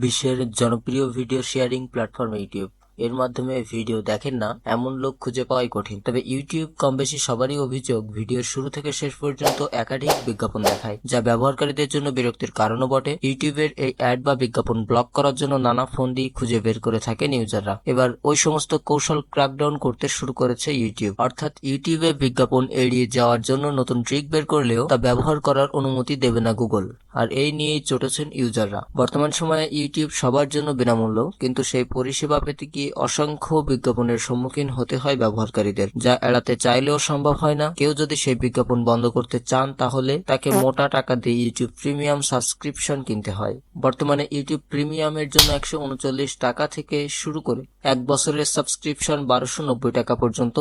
বিশ্বের জনপ্রিয় video sharing platform YouTube এর মাধ্যমে ভিডিও দেখেন না এমন লোক খুঁজে পাওয়াই কঠিন। তবে ইউটিউব কম বেশি সবারই অভিযোগ ভিডিওর শুরু থেকে শেষ পর্যন্ত একাধিক বিজ্ঞাপন দেখায়, যা ব্যবহারকারীদের জন্য বিরক্তির কারণও বটে। ইউটিউবের এই অ্যাড বা বিজ্ঞাপন ব্লক করার জন্য নানা ফন্দি খুঁজে বের করে থাকেন ইউজাররা। এবার ওই সমস্ত কৌশল ক্র্যাকডাউন করতে শুরু করেছে ইউটিউব। অর্থাৎ ইউটিউবে বিজ্ঞাপন এড়িয়ে যাওয়ার জন্য নতুন ট্রিক বের করলেও তা ব্যবহার করার অনুমতি দেবে না গুগল। আর এই নিয়েই চটেছেন ইউজাররা। বর্তমান সময়ে ইউটিউব সবার জন্য বিনামূল্য, কিন্তু সেই পরিষেবা পেতে গিয়ে অসংখ্য বিজ্ঞাপনের সম্মুখীন হতে হয় ব্যবহারকারীদের, যা এড়াতে চাইলেও সম্ভব হয় না। কেউ যদি সেই বিজ্ঞাপন বন্ধ করতে চান তাহলে তাকে মোটা টাকা দিয়ে ইউটিউব প্রিমিয়াম সাবস্ক্রিপশন কিনতে হয়। বর্তমানে ইউটিউব প্রিমিয়ামের জন্য 139 টাকা থেকে শুরু করে 1 বছরের সাবস্ক্রিপশন 1290 টাকা পর্যন্ত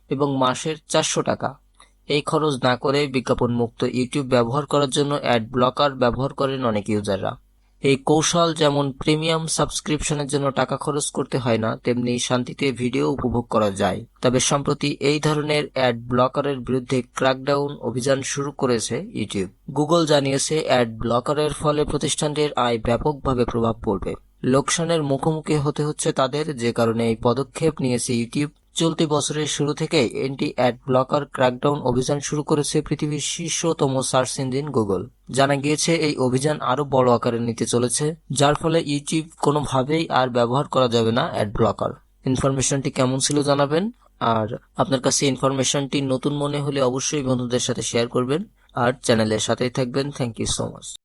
এবং মাসের 400 টাকা। এই খরচ না করে বিজ্ঞাপন মুক্ত ইউটিউব ব্যবহার করার জন্য অ্যাড ব্লকার ব্যবহার করেন অনেক ইউজাররা। এই কৌশল যেমন প্রিমিয়াম সাবস্ক্রিপশনের জন্য টাকা খরচ করতে হয় না, তেমনি শান্তিতে ভিডিও উপভোগ করা যায়। তবে সম্প্রতি এই ধরনের অ্যাড ব্লকারের বিরুদ্ধে ক্র্যাকডাউন অভিযান শুরু করেছে ইউটিউব। গুগল জানিয়েছে অ্যাড ব্লকারের ফলে প্রতিষ্ঠানটির আয় ব্যাপকভাবে প্রভাব পড়বে। লোকসানের মুখোমুখি হতে হচ্ছে তাদের, যে কারণে এই পদক্ষেপ নিয়েছে ইউটিউব। চলতি বছরের শুরু থেকে এন্টি অ্যাড ব্লকার ক্র্যাকডাউন অভিযান শুরু করেছে পৃথিবীর শীর্ষতম সার্চ ইঞ্জিন গুগল। জানা গিয়েছে এই অভিযান আরো বড় আকারে নিতে চলেছে, যার ফলে ইউটিউব কোনোভাবেই আর ব্যবহার করা যাবে না অ্যাড ব্লকার। ইনফরমেশনটি কেমন ছিল জানাবেন, আর আপনার কাছে ইনফরমেশনটি নতুন মনে হলে অবশ্যই বন্ধুদের সাথে শেয়ার করবেন আর চ্যানেলের সাথেই থাকবেন। Thank you so much.